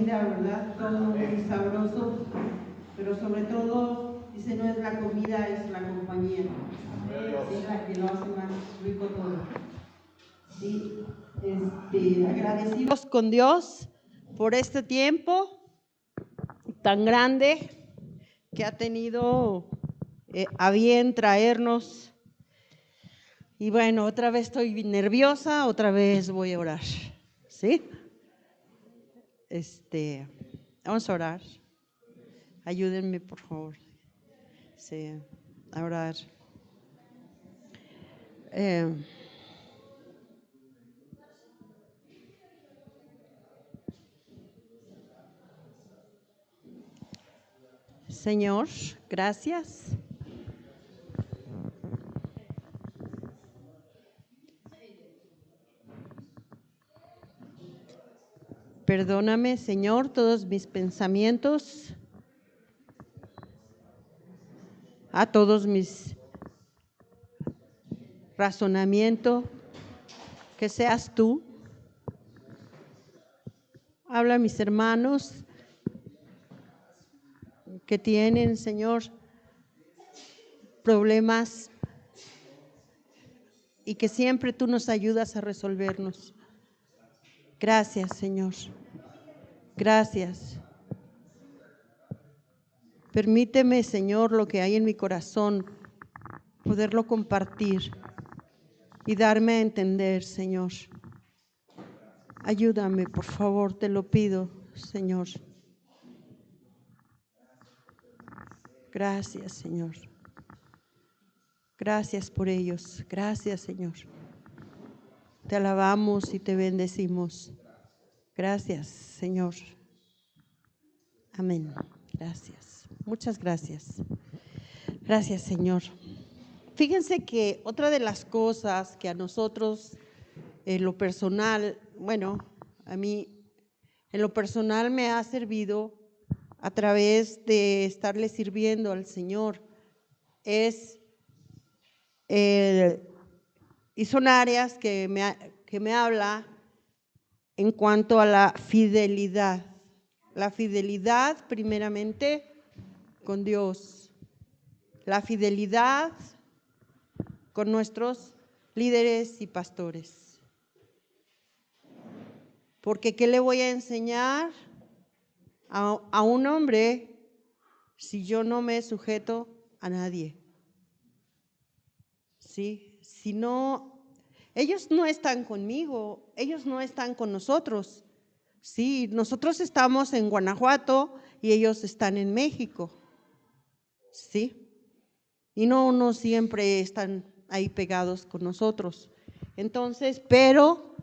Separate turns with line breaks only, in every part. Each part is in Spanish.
comida, ¿verdad? Todo muy sabroso, pero sobre todo, dice, no es la comida, es la compañía. Es la que lo hace más rico todo. Sí, agradecidos con Dios por este tiempo tan grande que ha tenido a bien traernos. Y bueno, otra vez estoy nerviosa, otra vez voy a orar, ¿sí? Vamos a orar. Ayúdenme, por favor, sí, a orar. Señor, gracias. Perdóname, Señor, todos mis pensamientos, a todos mis razonamientos, que seas tú. Habla a mis hermanos que tienen, Señor, problemas y que siempre tú nos ayudas a resolvernos. Gracias, Señor. Gracias. Permíteme, Señor, lo que hay en mi corazón, poderlo compartir y darme a entender, Señor. Ayúdame, por favor, te lo pido, Señor. Gracias, Señor. Gracias por ellos. Gracias, Señor. Te alabamos y te bendecimos. Gracias, Señor. Amén. Gracias. Muchas gracias. Gracias, Señor. Fíjense que otra de las cosas que a nosotros, en lo personal, bueno, a mí, en lo personal me ha servido a través de estarle sirviendo al Señor, y son áreas que me habla en cuanto a la fidelidad. La fidelidad primeramente con Dios, la fidelidad con nuestros líderes y pastores. Porque ¿qué le voy a enseñar a un hombre si yo no me sujeto a nadie? ¿Sí? Si no, ellos no están conmigo, ellos no están con nosotros. Sí, nosotros estamos en Guanajuato y ellos están en México. Sí. Y no siempre están ahí pegados con nosotros. Entonces, pero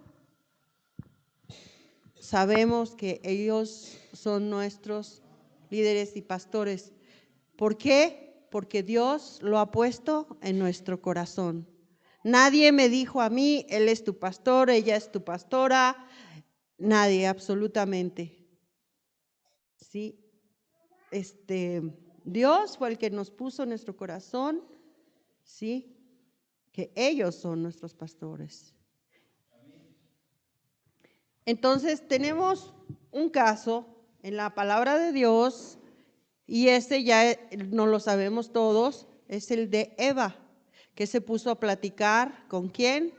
sabemos que ellos son nuestros líderes y pastores. ¿Por qué? Porque Dios lo ha puesto en nuestro corazón. Nadie me dijo a mí, él es tu pastor, ella es tu pastora. Nadie, absolutamente. Sí. Dios fue el que nos puso en nuestro corazón, sí, que ellos son nuestros pastores. Entonces tenemos un caso en la palabra de Dios, y ya no lo sabemos todos, es el de Eva, que se puso a platicar. ¿Con quién?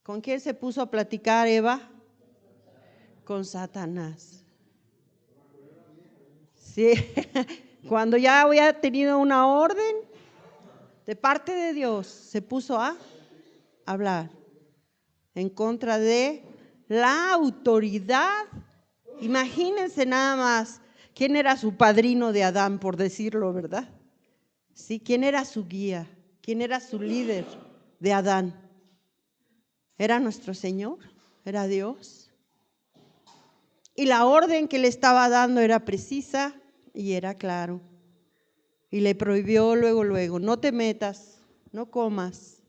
¿Con quién se puso a platicar Eva? Con Satanás. Sí, cuando ya había tenido una orden de parte de Dios, se puso a hablar en contra de la autoridad. Imagínense nada más, ¿quién era su padrino de Adán, por decirlo, verdad? Sí, ¿quién era su guía? ¿Quién era su líder de Adán? ¿Era nuestro Señor? ¿Era Dios? Y la orden que le estaba dando era precisa y era claro. Y le prohibió luego, no te metas, no comas.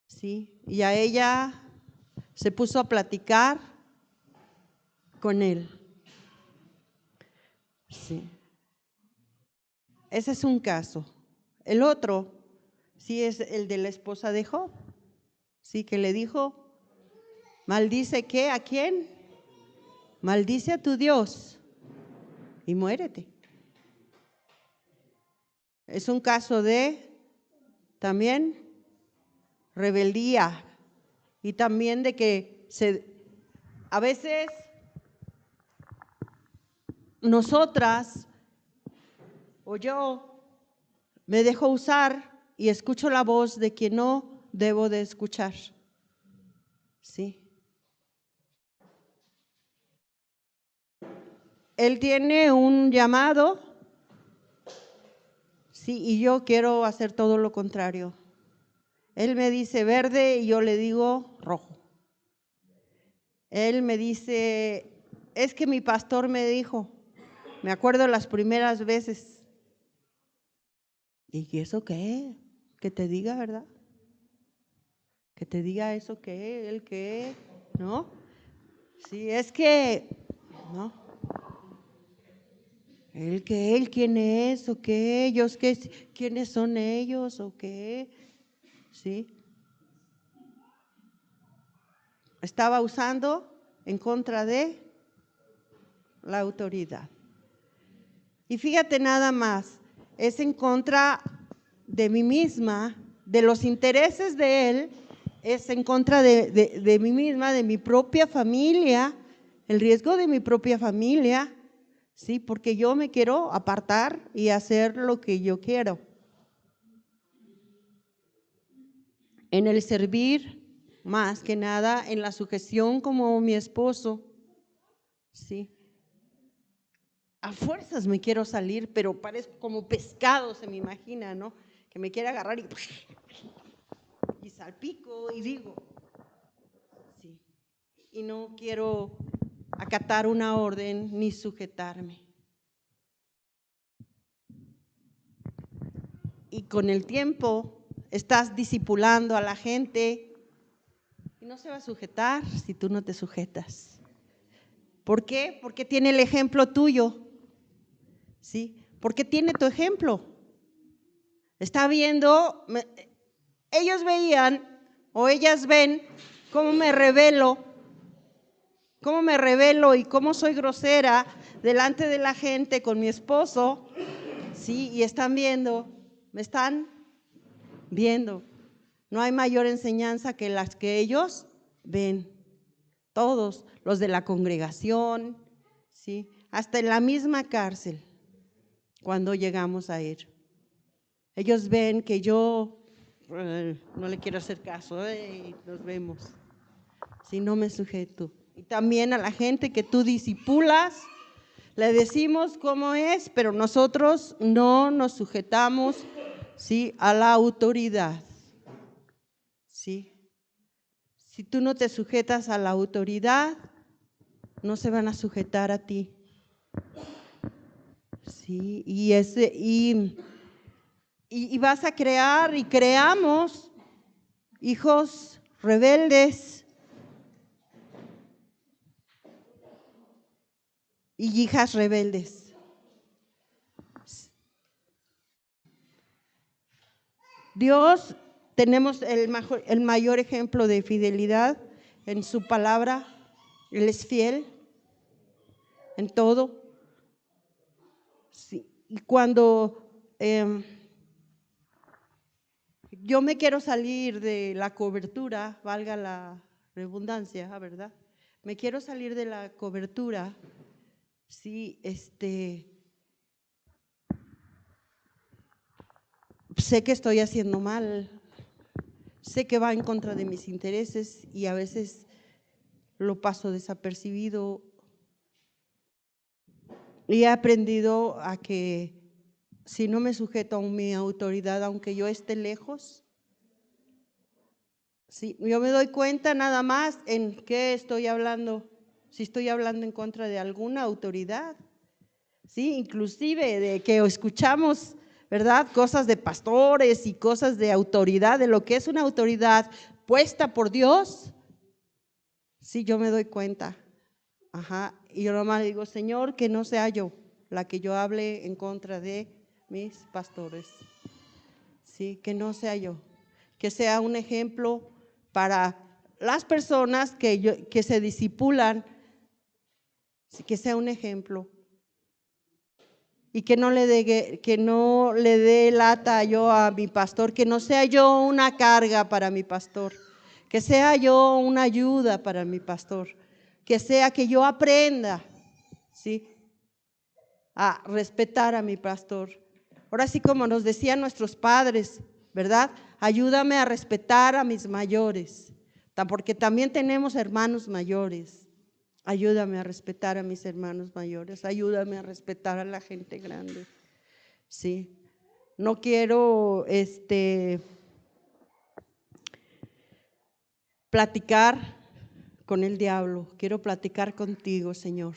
¿Sí? Y a ella se puso a platicar con él. Sí. Ese es un caso. El otro, sí, es el de la esposa de Job. Sí, que le dijo, maldice ¿qué? ¿A quién? maldice a tu Dios y muérete. Es un caso de también rebeldía y también de que a veces nosotras o yo me dejo usar y escucho la voz de quien no debo de escuchar. Sí. Él tiene un llamado, sí, y yo quiero hacer todo lo contrario. Él me dice verde y yo le digo rojo. Él me dice, es que mi pastor me dijo, me acuerdo las primeras veces. ¿Y eso qué? Que te diga, ¿verdad? Que te diga eso qué, él qué, ¿no? Sí, es que, ¿no? Él qué, él quién es o qué, ellos qué, quiénes son ellos o qué, ¿sí? Estaba usando en contra de la autoridad. Y fíjate nada más, es en contra de mí misma, de los intereses de él, es en contra de mí misma, de mi propia familia, el riesgo de mi propia familia, ¿sí? Porque yo me quiero apartar y hacer lo que yo quiero. En el servir, más que nada, en la sujeción como mi esposo, ¿sí? A fuerzas me quiero salir, pero parezco como pescado, se me imagina, ¿no? Que me quiere agarrar y salpico y digo, sí. Y no quiero acatar una orden ni sujetarme. Y con el tiempo estás discipulando a la gente y no se va a sujetar si tú no te sujetas. ¿Por qué? Porque tiene el ejemplo tuyo, ¿sí? Porque tiene tu ejemplo. Está viendo, ellos veían o ellas ven cómo me revelo y cómo soy grosera delante de la gente con mi esposo, sí, y están viendo, me están viendo. No hay mayor enseñanza que las que ellos ven. Todos, los de la congregación, sí, hasta en la misma cárcel, cuando llegamos a ir. Ellos ven que yo no le quiero hacer caso, nos vemos, si no me sujeto. Y también a la gente que tú discipulas, le decimos cómo es, pero nosotros no nos sujetamos, ¿sí?, a la autoridad. ¿Sí? Si tú no te sujetas a la autoridad, no se van a sujetar a ti. ¿Sí? Y vas a crear y creamos hijos rebeldes y hijas rebeldes. Dios, tenemos el mayor ejemplo de fidelidad en su palabra. Él es fiel en todo. Sí. Y cuando yo me quiero salir de la cobertura, valga la redundancia, ¿verdad? Me quiero salir de la cobertura, sí, sé que estoy haciendo mal, sé que va en contra de mis intereses y a veces lo paso desapercibido. Y he aprendido a que si no me sujeto a mi autoridad, aunque yo esté lejos, sí, yo me doy cuenta nada más en qué estoy hablando, si estoy hablando en contra de alguna autoridad, sí, inclusive de que escuchamos, ¿verdad?, cosas de pastores y cosas de autoridad, de lo que es una autoridad puesta por Dios, sí, yo me doy cuenta. Ajá, y yo nomás digo, Señor, que no sea yo la que yo hable en contra de mis pastores. Sí, que no sea yo, que sea un ejemplo para las personas que se discipulan que sea un ejemplo. Y que no le dé lata yo a mi pastor, que no sea yo una carga para mi pastor, que sea yo una ayuda para mi pastor, que sea que yo aprenda, ¿sí?, a respetar a mi pastor. Ahora sí, como nos decían nuestros padres, ¿verdad? Ayúdame a respetar a mis mayores, porque también tenemos hermanos mayores. Ayúdame a respetar a mis hermanos mayores, ayúdame a respetar a la gente grande, ¿sí? No quiero platicar con el diablo, quiero platicar contigo, Señor.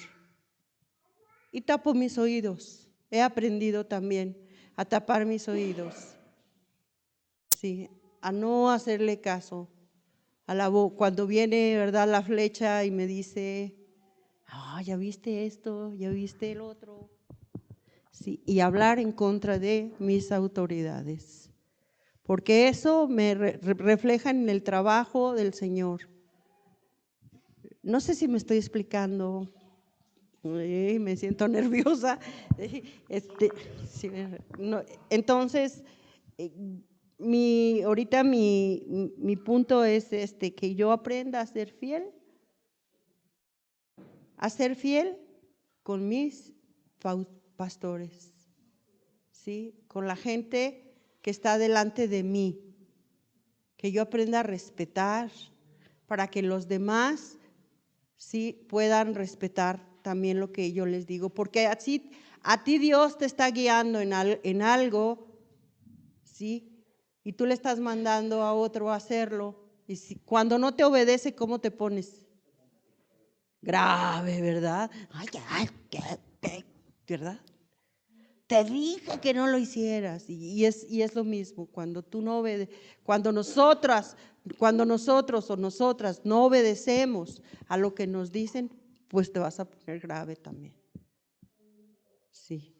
Y tapo mis oídos, he aprendido también a tapar mis oídos, ¿sí? A no hacerle caso a la voz, cuando viene, ¿verdad?, la flecha y me dice, ya viste esto, ya viste el otro, sí, y hablar en contra de mis autoridades, porque eso me refleja en el trabajo del Señor. No sé si me estoy explicando, me siento nerviosa. Sí, no, entonces, ahorita mi punto es que yo aprenda a ser fiel con mis pastores, ¿sí?, con la gente que está delante de mí, que yo aprenda a respetar para que los demás, sí, puedan respetar también lo que yo les digo, porque así a ti Dios te está guiando en algo, ¿sí?, y tú le estás mandando a otro a hacerlo, y cuando no te obedece, ¿cómo te pones? Grave, ¿verdad? ¿Verdad? Te dije que no lo hicieras, y es lo mismo, cuando tú no obedeces, cuando nosotros o nosotras no obedecemos a lo que nos dicen, pues te vas a poner grave también. Sí.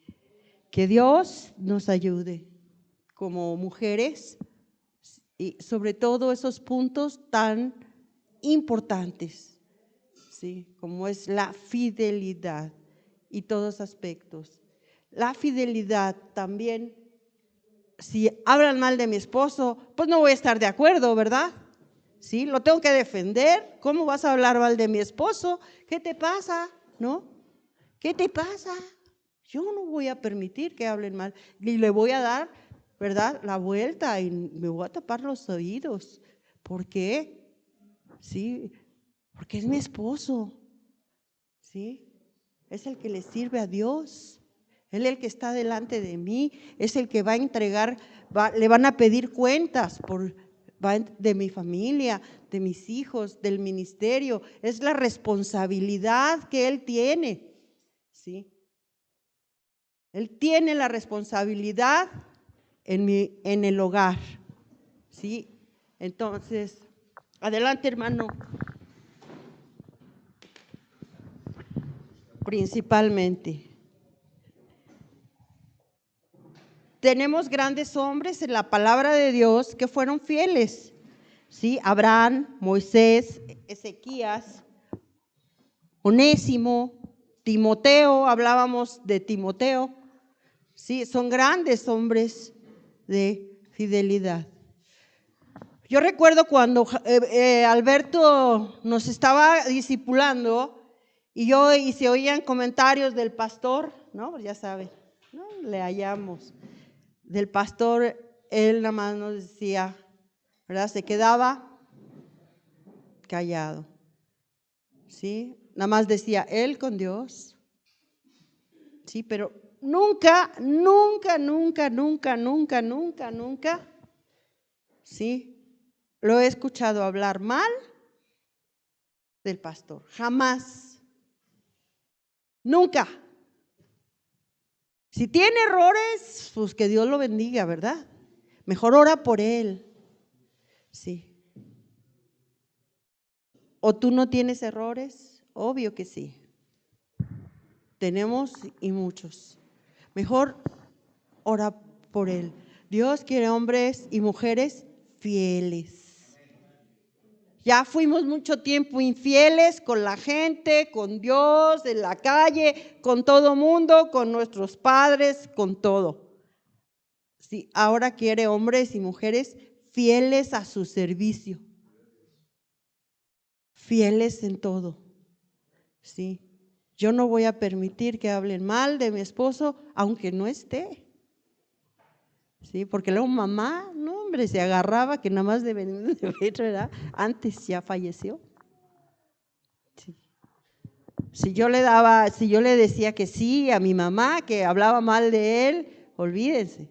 Que Dios nos ayude como mujeres, y sobre todo esos puntos tan importantes, ¿sí?, como es la fidelidad y todos aspectos. La fidelidad también, si hablan mal de mi esposo, pues no voy a estar de acuerdo, ¿verdad? Sí, lo tengo que defender. ¿Cómo vas a hablar mal de mi esposo? ¿Qué te pasa? ¿No? ¿Qué te pasa? Yo no voy a permitir que hablen mal, y le voy a dar, ¿verdad?, la vuelta, y me voy a tapar los oídos. ¿Por qué? Sí, porque es mi esposo, ¿sí? Es el que le sirve a Dios, él es el que está delante de mí, es el que va a entregar, le van a pedir cuentas de mi familia, de mis hijos, del ministerio. Es la responsabilidad que él tiene, ¿sí? Él tiene la responsabilidad en el hogar, ¿sí? Entonces, adelante, hermano. Principalmente. Tenemos grandes hombres en la palabra de Dios que fueron fieles, ¿sí? Abraham, Moisés, Ezequías, Onésimo, Timoteo, hablábamos de Timoteo, ¿sí? Son grandes hombres de fidelidad. Yo recuerdo cuando Alberto nos estaba discipulando y se oían comentarios del pastor, ¿no? Ya saben, ¿no? Le hallamos. Del pastor, él nada más nos decía, ¿verdad? Se quedaba callado, ¿sí? Nada más decía, él con Dios, ¿sí? Pero nunca, ¿sí?, lo he escuchado hablar mal del pastor, jamás, nunca. Si tiene errores, pues que Dios lo bendiga, ¿verdad? Mejor ora por él, sí. ¿O tú no tienes errores? Obvio que sí. Tenemos y muchos. Mejor ora por él. Dios quiere hombres y mujeres fieles. Ya fuimos mucho tiempo infieles con la gente, con Dios, en la calle, con todo mundo, con nuestros padres, con todo. Sí, ahora quiere hombres y mujeres fieles a su servicio, fieles en todo. Sí, yo no voy a permitir que hablen mal de mi esposo, aunque no esté. Sí, porque luego mamá, no hombre, se agarraba que nada más de venir de ver, ¿verdad? Antes ya falleció. Sí. Si yo le decía que sí a mi mamá, que hablaba mal de él, olvídense.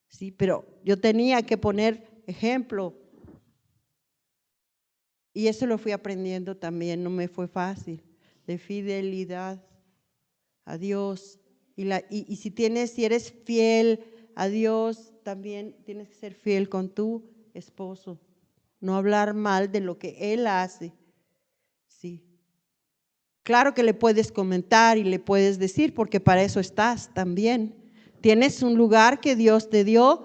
Sí, pero yo tenía que poner ejemplo. Y eso lo fui aprendiendo también, no me fue fácil, de fidelidad a Dios. Y si eres fiel a Dios, también tienes que ser fiel con tu esposo. No hablar mal de lo que él hace. Sí. Claro que le puedes comentar y le puedes decir, porque para eso estás también. Tienes un lugar que Dios te dio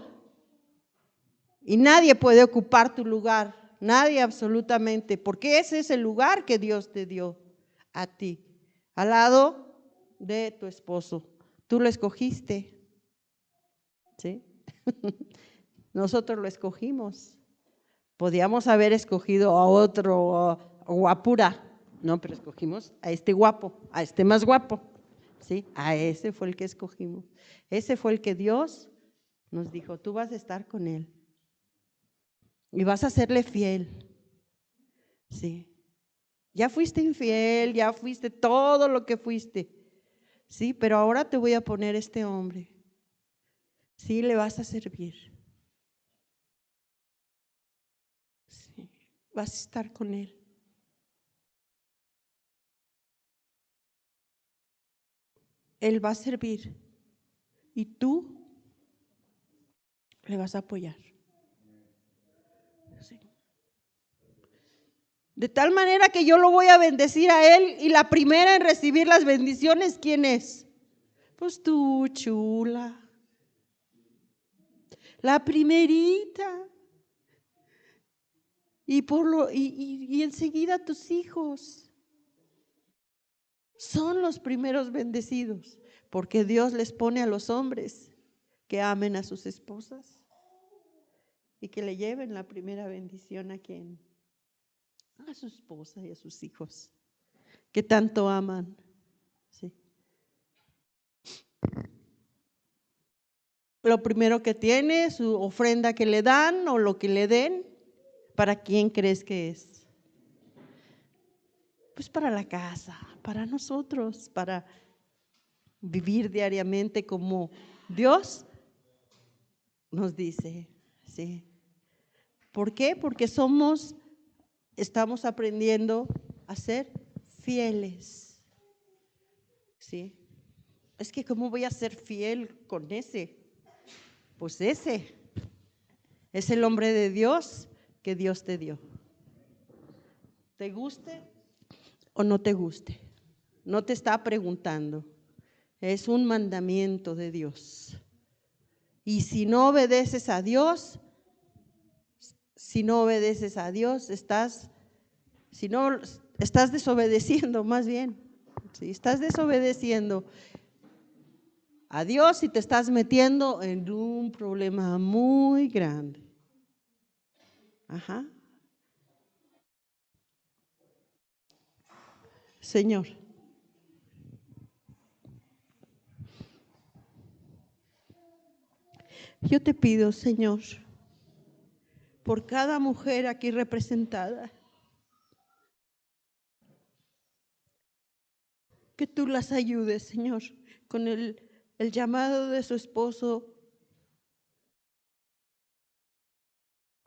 y nadie puede ocupar tu lugar. Nadie absolutamente, porque ese es el lugar que Dios te dio a ti, al lado de tu esposo. Tú lo escogiste, ¿sí? Nosotros lo escogimos. Podíamos haber escogido a otro guapura, no, pero escogimos a este guapo, a este más guapo, ¿sí? A ese fue el que escogimos. Ese fue el que Dios nos dijo, tú vas a estar con él y vas a serle fiel, ¿sí? Ya fuiste infiel, ya fuiste todo lo que fuiste, ¿sí? Pero ahora te voy a poner este hombre, ¿sí? Le vas a servir, ¿sí? Vas a estar con él. Él va a servir y tú le vas a apoyar. Sí. De tal manera que yo lo voy a bendecir a él y la primera en recibir las bendiciones, ¿quién es? Pues tú, chula. La primerita. Y enseguida tus hijos. Son los primeros bendecidos, porque Dios les pone a los hombres que amen a sus esposas y que le lleven la primera bendición a quien, a su esposa y a sus hijos, que tanto aman. Sí. Lo primero que tiene, su ofrenda que le dan o lo que le den, ¿para quién crees que es? Pues para la casa, para nosotros, para vivir diariamente como Dios nos dice, ¿sí? ¿Por qué? Porque estamos aprendiendo a ser fieles, ¿sí? Es que ¿cómo voy a ser fiel con ese? Pues ese es el hombre de Dios que Dios te dio. ¿Te guste o no te guste? No te está preguntando. Es un mandamiento de Dios. Y si no obedeces a Dios, estás desobedeciendo más bien. ¿Sí? Estás desobedeciendo a Dios y te estás metiendo en un problema muy grande. Ajá. Señor, yo te pido, Señor, por cada mujer aquí representada, que tú las ayudes, Señor, con el llamado de su esposo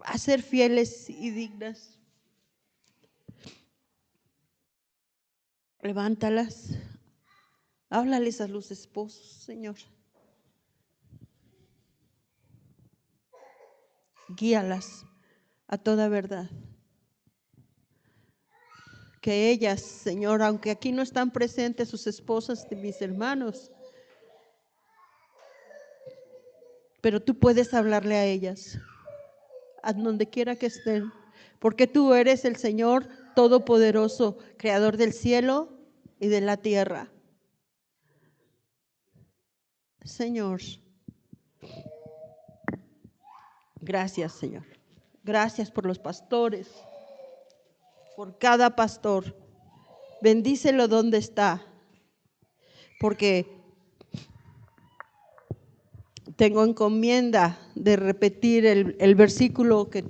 a ser fieles y dignas. Levántalas, háblales a los esposos, Señor. Guíalas a toda verdad. Que ellas, Señor, aunque aquí no están presentes sus esposas de mis hermanos, pero tú puedes hablarle a ellas, a donde quiera que estén, porque tú eres el Señor Todopoderoso, Creador del cielo y de la tierra. Señor, gracias, Señor. Gracias por los pastores, por cada pastor. Bendícelo donde está, porque tengo encomienda de repetir el versículo que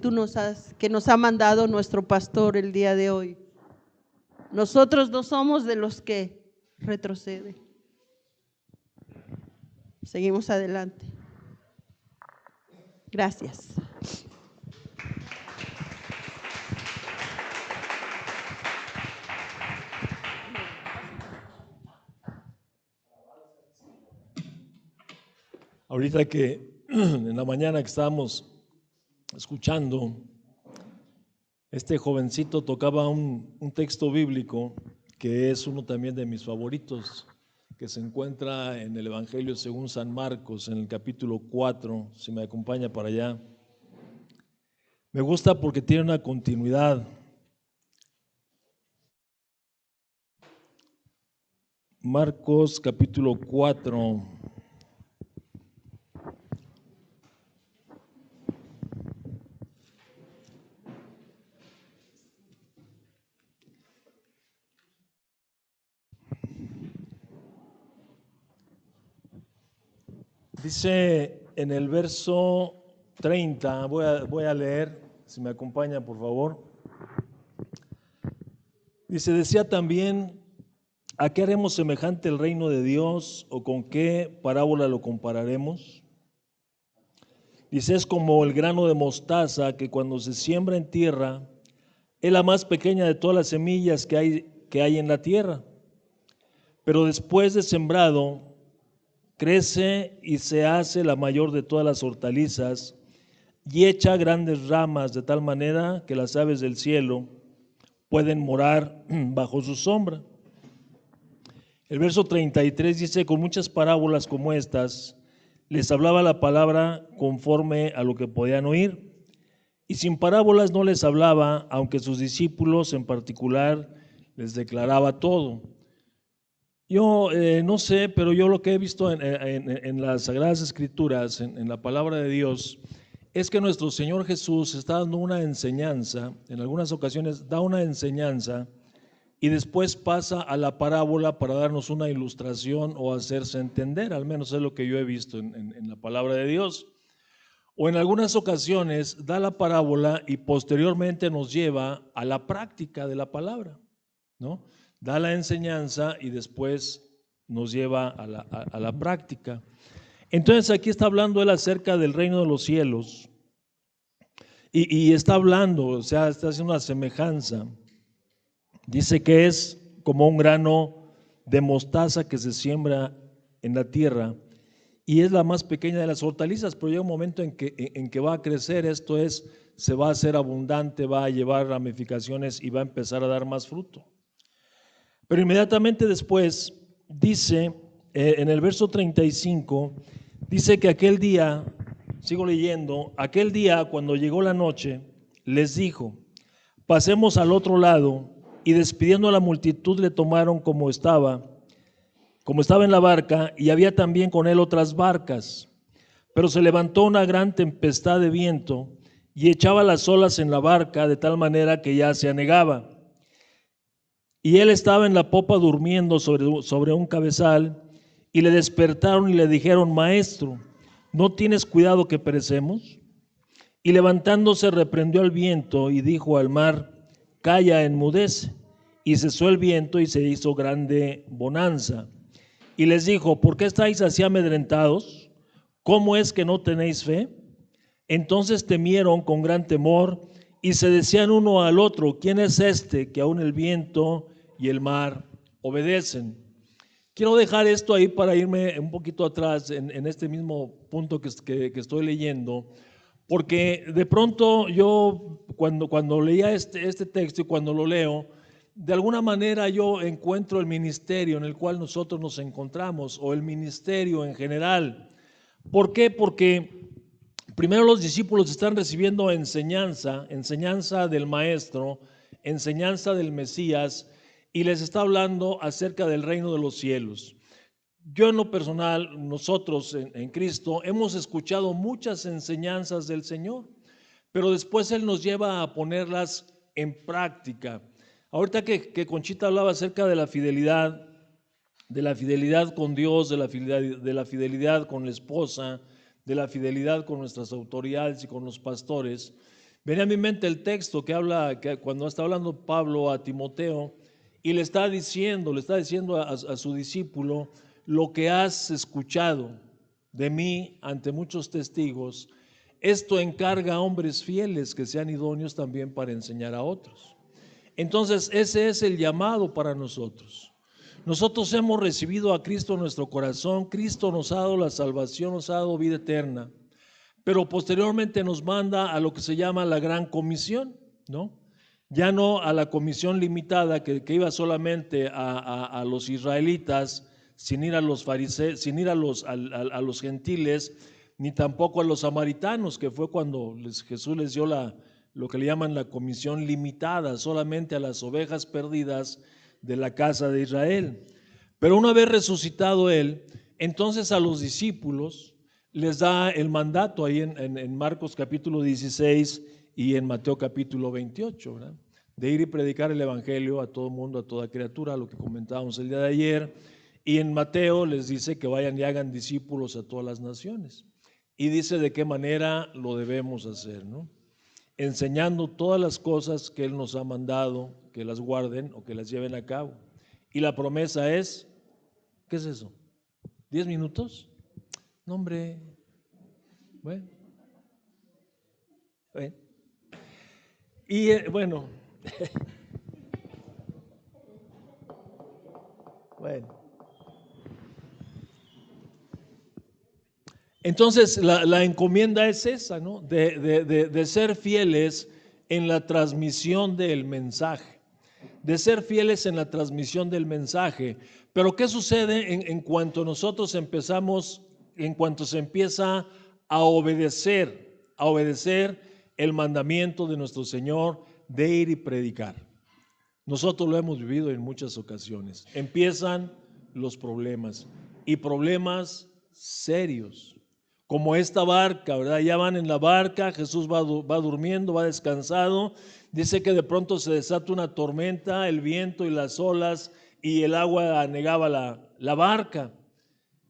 nos ha mandado nuestro pastor el día de hoy. Nosotros no somos de los que retroceden. Seguimos adelante. Gracias.
Ahorita que en la mañana que estábamos escuchando, este jovencito tocaba un texto bíblico que es uno también de mis favoritos, que se encuentra en el Evangelio según San Marcos, en el capítulo 4, si me acompaña para allá. Me gusta porque tiene una continuidad. Marcos capítulo 4. Dice en el verso 30, voy a leer, si me acompaña por favor. Dice, decía también, ¿a qué haremos semejante el reino de Dios o con qué parábola lo compararemos? Dice, es como el grano de mostaza que cuando se siembra en tierra, es la más pequeña de todas las semillas que hay en la tierra. Pero después de sembrado, crece y se hace la mayor de todas las hortalizas y echa grandes ramas de tal manera que las aves del cielo pueden morar bajo su sombra. El verso 33 dice, con muchas parábolas como estas, les hablaba la palabra conforme a lo que podían oír, y sin parábolas no les hablaba, aunque sus discípulos en particular les declaraba todo. Yo no sé, pero yo lo que he visto en las Sagradas Escrituras, en la palabra de Dios, es que nuestro Señor Jesús está dando una enseñanza, en algunas ocasiones da una enseñanza y después pasa a la parábola para darnos una ilustración o hacerse entender, al menos es lo que yo he visto en la palabra de Dios. O en algunas ocasiones da la parábola y posteriormente nos lleva a la práctica de la palabra, ¿no? Da la enseñanza y después nos lleva a la práctica. Entonces aquí está hablando él acerca del reino de los cielos y está hablando, o sea, está haciendo una semejanza. Dice que es como un grano de mostaza que se siembra en la tierra y es la más pequeña de las hortalizas, pero llega un momento en que va a crecer, esto es, se va a hacer abundante, va a llevar ramificaciones y va a empezar a dar más fruto. Pero inmediatamente después dice, en el verso 35, dice que aquel día, sigo leyendo, aquel día cuando llegó la noche, les dijo, pasemos al otro lado, y despidiendo a la multitud le tomaron como estaba en la barca, y había también con él otras barcas. Pero se levantó una gran tempestad de viento, y echaba las olas en la barca de tal manera que ya se anegaba. Y él estaba en la popa durmiendo sobre un cabezal, y le despertaron y le dijeron, Maestro, ¿no tienes cuidado que perecemos? Y levantándose reprendió al viento y dijo al mar, Calla, enmudece. Y cesó el viento y se hizo grande bonanza. Y les dijo, ¿por qué estáis así amedrentados? ¿Cómo es que no tenéis fe? Entonces temieron con gran temor y se decían uno al otro, ¿quién es este que aún el viento y el mar obedecen? Quiero dejar esto ahí para irme un poquito atrás en este mismo punto que estoy leyendo, porque de pronto yo cuando leía este texto y cuando lo leo, de alguna manera yo encuentro el ministerio en el cual nosotros nos encontramos o el ministerio en general. ¿Por qué? Porque Primero los discípulos están recibiendo enseñanza del Maestro, enseñanza del Mesías, y les está hablando acerca del reino de los cielos. Yo en lo personal, nosotros en Cristo, hemos escuchado muchas enseñanzas del Señor, pero después Él nos lleva a ponerlas en práctica. Ahorita que Conchita hablaba acerca de la fidelidad con Dios, de la fidelidad con la esposa, de la fidelidad con nuestras autoridades y con los pastores, venía a mi mente el texto que habla, que cuando está hablando Pablo a Timoteo, y le está diciendo a su discípulo: lo que has escuchado de mí ante muchos testigos, esto encarga a hombres fieles que sean idóneos también para enseñar a otros. Entonces ese es el llamado para nosotros. Nosotros hemos recibido a Cristo en nuestro corazón. Cristo nos ha dado la salvación, nos ha dado vida eterna, pero posteriormente nos manda a lo que se llama la gran comisión, ¿no? Ya no a la comisión limitada que iba solamente a los israelitas, sin ir a los fariseos, sin ir a los gentiles, ni tampoco a los samaritanos, que fue cuando Jesús les dio lo que le llaman la comisión limitada, solamente a las ovejas perdidas de la casa de Israel. Pero una vez resucitado Él, entonces a los discípulos les da el mandato ahí en Marcos capítulo 16 y en Mateo capítulo 28, ¿verdad? De ir y predicar el evangelio a todo mundo, a toda criatura, lo que comentábamos el día de ayer. Y en Mateo les dice que vayan y hagan discípulos a todas las naciones. Y dice de qué manera lo debemos hacer, ¿no? Enseñando todas las cosas que Él nos ha mandado, que las guarden o que las lleven a cabo. Y la promesa es, ¿qué es eso? ¿10 minutos? No, hombre. Bueno. Y bueno. Bueno. Entonces la encomienda es esa, ¿no? De ser fieles en la transmisión del mensaje, de ser fieles en la transmisión del mensaje. Pero ¿qué sucede en cuanto nosotros empezamos, en cuanto se empieza a obedecer el mandamiento de nuestro Señor de ir y predicar? Nosotros lo hemos vivido en muchas ocasiones. Empiezan los problemas, y problemas serios. Como esta barca, ¿verdad? Ya van en la barca, Jesús va durmiendo, va descansado. Dice que de pronto se desata una tormenta, el viento y las olas, y el agua anegaba la barca.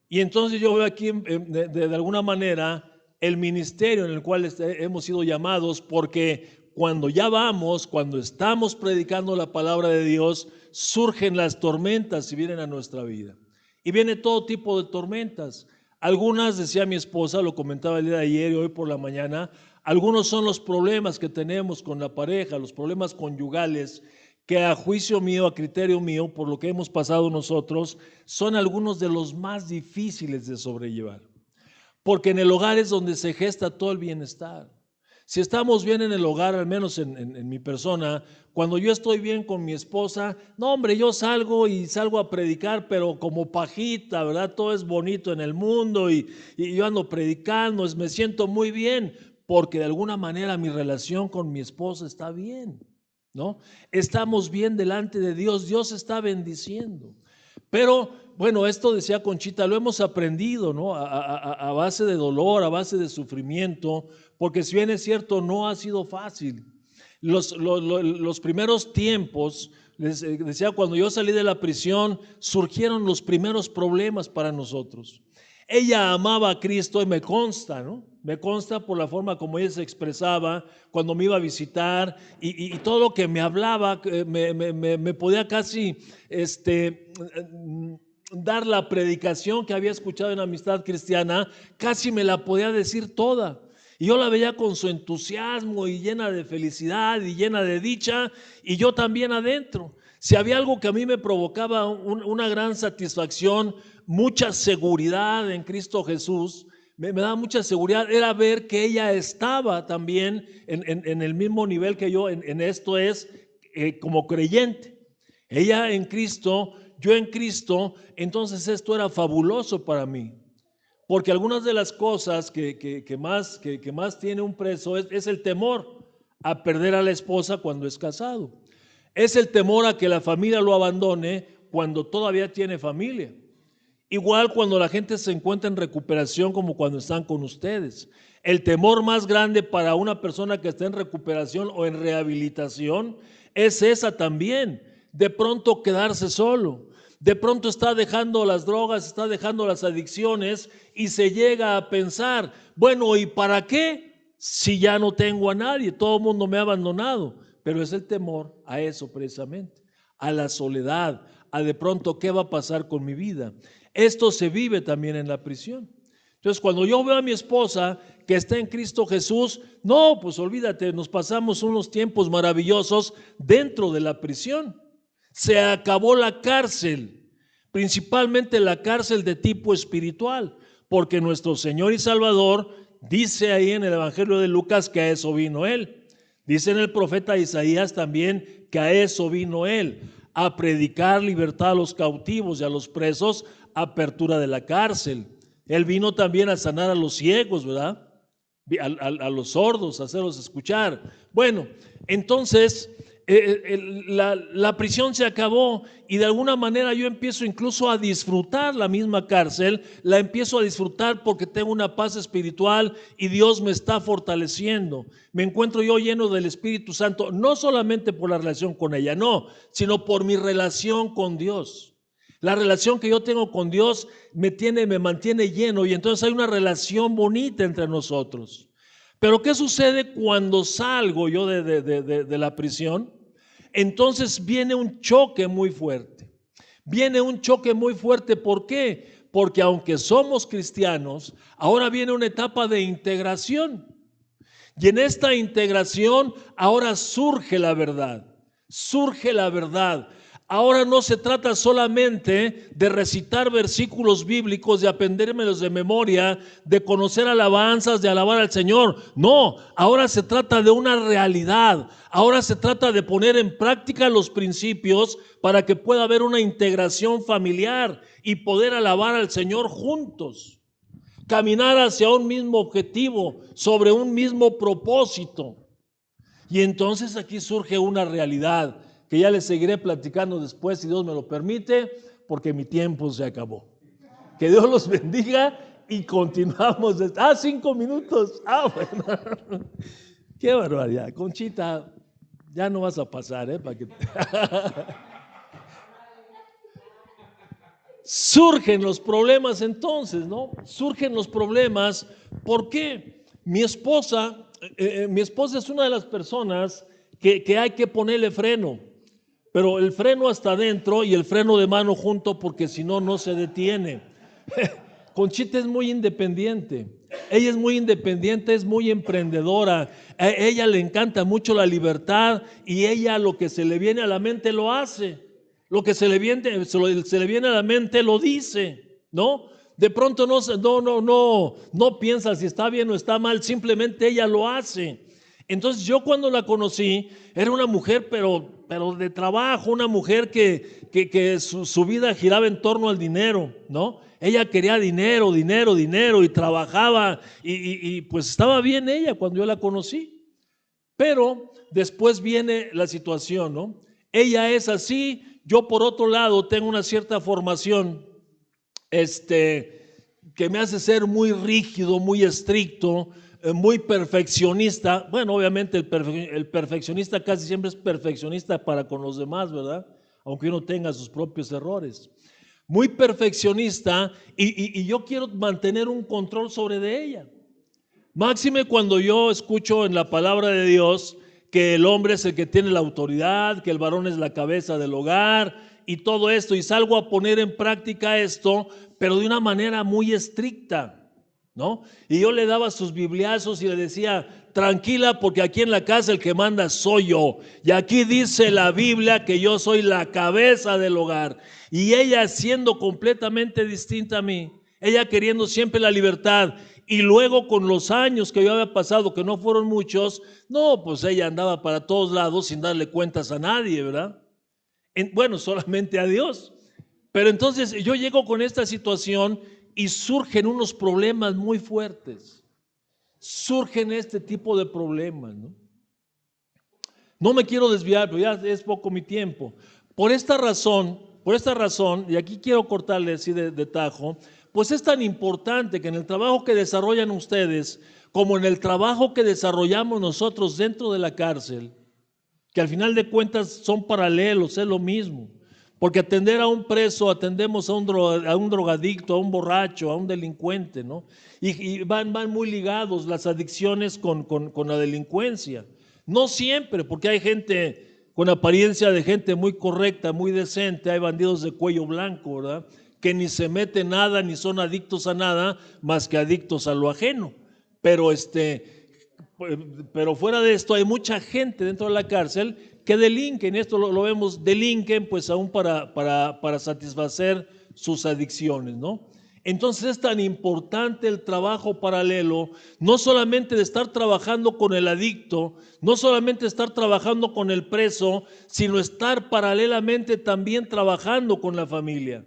Y entonces yo veo aquí de alguna manera el ministerio en el cual hemos sido llamados, porque cuando ya vamos, cuando estamos predicando la palabra de Dios, surgen las tormentas y vienen a nuestra vida. Y viene todo tipo de tormentas. Algunas, decía mi esposa, lo comentaba el día de ayer y hoy por la mañana, algunos son los problemas que tenemos con la pareja, los problemas conyugales, que a juicio mío, a criterio mío, por lo que hemos pasado nosotros, son algunos de los más difíciles de sobrellevar. Porque en el hogar es donde se gesta todo el bienestar. Si estamos bien en el hogar, al menos en mi persona, cuando yo estoy bien con mi esposa, no, hombre, yo salgo a predicar, pero como pajita, ¿verdad? Todo es bonito en el mundo y yo ando predicando, me siento muy bien, porque de alguna manera mi relación con mi esposa está bien, ¿no? Estamos bien delante de Dios, Dios está bendiciendo. Pero bueno, esto decía Conchita, lo hemos aprendido, ¿no? A base de dolor, a base de sufrimiento, porque si bien es cierto, no ha sido fácil. Los primeros tiempos, les decía, cuando yo salí de la prisión, surgieron los primeros problemas para nosotros. Ella amaba a Cristo y me consta, ¿no? Me consta por la forma como ella se expresaba cuando me iba a visitar y todo lo que me hablaba, me podía casi dar la predicación que había escuchado en Amistad Cristiana, casi me la podía decir toda. Y yo la veía con su entusiasmo y llena de felicidad y llena de dicha, y yo también adentro. Si había algo que a mí me provocaba una gran satisfacción, mucha seguridad en Cristo Jesús, me daba mucha seguridad, era ver que ella estaba también en el mismo nivel que yo, en esto es, como creyente. Ella en Cristo, yo en Cristo, entonces esto era fabuloso para mí. Porque algunas de las cosas que más tiene un preso es el temor a perder a la esposa cuando es casado. Es el temor a que la familia lo abandone cuando todavía tiene familia. Igual cuando la gente se encuentra en recuperación como cuando están con ustedes. El temor más grande para una persona que está en recuperación o en rehabilitación es esa también, de pronto quedarse solo. De pronto está dejando las drogas, está dejando las adicciones y se llega a pensar, bueno, ¿y para qué? Si ya no tengo a nadie, todo el mundo me ha abandonado. Pero es el temor a eso precisamente, a la soledad, a de pronto qué va a pasar con mi vida. Esto se vive también en la prisión. Entonces, cuando yo veo a mi esposa que está en Cristo Jesús, no, pues olvídate, nos pasamos unos tiempos maravillosos dentro de la prisión. Se acabó la cárcel, principalmente la cárcel de tipo espiritual, porque nuestro Señor y Salvador dice ahí en el Evangelio de Lucas que a eso vino Él. Dice en el profeta Isaías también que a eso vino Él, a predicar libertad a los cautivos y a los presos, apertura de la cárcel. Él vino también a sanar a los ciegos, ¿verdad? A los sordos, a hacerlos escuchar. Bueno, entonces la prisión se acabó y de alguna manera yo empiezo incluso a disfrutar la misma cárcel, la empiezo a disfrutar porque tengo una paz espiritual y Dios me está fortaleciendo. Me encuentro yo lleno del Espíritu Santo, no solamente por la relación con ella, no, sino por mi relación con Dios. La relación que yo tengo con Dios me mantiene lleno y entonces hay una relación bonita entre nosotros. Pero ¿qué sucede cuando salgo yo de la prisión? Entonces viene un choque muy fuerte. Viene un choque muy fuerte, ¿por qué? Porque aunque somos cristianos, ahora viene una etapa de integración. Y en esta integración ahora surge la verdad. Surge la verdad. Ahora no se trata solamente de recitar versículos bíblicos, de aprendérmelos de memoria, de conocer alabanzas, de alabar al Señor. No, ahora se trata de una realidad. Ahora se trata de poner en práctica los principios para que pueda haber una integración familiar y poder alabar al Señor juntos. Caminar hacia un mismo objetivo, sobre un mismo propósito. Y entonces aquí surge una realidad que ya les seguiré platicando después, si Dios me lo permite, porque mi tiempo se acabó. Que Dios los bendiga y continuamos. 5 minutos. Bueno. Qué barbaridad. Conchita, ya no vas a pasar, para que... Surgen los problemas entonces, ¿no? Surgen los problemas. ¿Por qué? Mi esposa es una de las personas que hay que ponerle freno. Pero el freno hasta adentro y el freno de mano junto, porque si no, no se detiene. Conchita es muy independiente. Ella es muy independiente, es muy emprendedora. A ella le encanta mucho la libertad y ella lo que se le viene a la mente lo hace. Lo que se le viene a la mente lo dice, ¿no? De pronto no piensa si está bien o está mal, simplemente ella lo hace. Entonces yo cuando la conocí era una mujer pero de trabajo, una mujer que su vida giraba en torno al dinero, ¿no? Ella quería dinero y trabajaba y pues estaba bien ella cuando yo la conocí. Pero después viene la situación, ¿no? Ella es así, yo por otro lado tengo una cierta formación que me hace ser muy rígido, muy estricto, muy perfeccionista. Bueno, obviamente el perfeccionista casi siempre es perfeccionista para con los demás, ¿verdad? Aunque uno tenga sus propios errores. Muy perfeccionista y yo quiero mantener un control sobre de ella. Máxime cuando yo escucho en la palabra de Dios que el hombre es el que tiene la autoridad, que el varón es la cabeza del hogar y todo esto, y salgo a poner en práctica esto, pero de una manera muy estricta, ¿no? Y yo le daba sus bibliazos y le decía, tranquila, porque aquí en la casa el que manda soy yo, y aquí dice la Biblia que yo soy la cabeza del hogar. Y ella siendo completamente distinta a mí, ella queriendo siempre la libertad, y luego con los años que yo había pasado, que no fueron muchos, no, pues ella andaba para todos lados sin darle cuentas a nadie, ¿verdad? Bueno, solamente a Dios. Pero entonces yo llego con esta situación y surgen unos problemas muy fuertes. Surgen este tipo de problemas, ¿no? No me quiero desviar, pero ya es poco mi tiempo. Por esta razón, y aquí quiero cortarle así de tajo, pues es tan importante que en el trabajo que desarrollan ustedes, como en el trabajo que desarrollamos nosotros dentro de la cárcel, que al final de cuentas son paralelos, es lo mismo. Porque atender a un preso, atendemos a un drogadicto, a un borracho, a un delincuente, ¿no? Y van muy ligados las adicciones con la delincuencia. No siempre, porque hay gente con apariencia de gente muy correcta, muy decente, hay bandidos de cuello blanco, ¿verdad? Que ni se meten nada, ni son adictos a nada, más que adictos a lo ajeno. Pero fuera de esto hay mucha gente dentro de la cárcel que delinquen, esto lo vemos, delinquen pues aún para satisfacer sus adicciones, ¿no? Entonces es tan importante el trabajo paralelo, no solamente de estar trabajando con el adicto, no solamente estar trabajando con el preso, sino estar paralelamente también trabajando con la familia.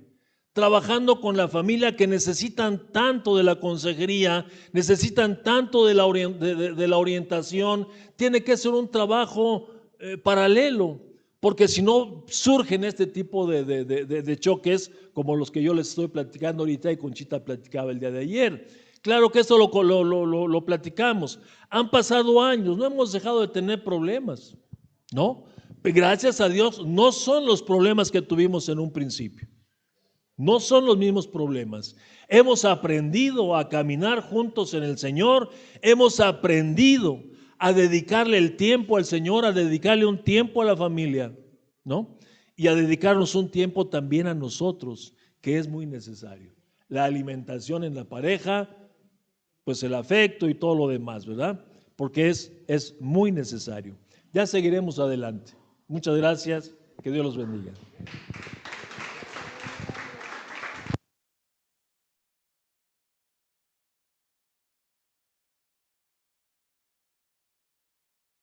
Trabajando con la familia que necesitan tanto de la consejería, necesitan tanto de la orientación. Tiene que ser un trabajo paralelo, porque si no surgen este tipo de choques como los que yo les estoy platicando ahorita y Conchita platicaba el día de ayer. Claro que esto lo platicamos. Han pasado años, no hemos dejado de tener problemas, ¿no? Gracias a Dios, no son los problemas que tuvimos en un principio. No son los mismos problemas. Hemos aprendido a caminar juntos en el Señor, hemos aprendido a dedicarle el tiempo al Señor, a dedicarle un tiempo a la familia, ¿no? Y a dedicarnos un tiempo también a nosotros, que es muy necesario. La alimentación en la pareja, pues el afecto y todo lo demás, ¿verdad? Porque es muy necesario. Ya seguiremos adelante. Muchas gracias, que Dios los bendiga.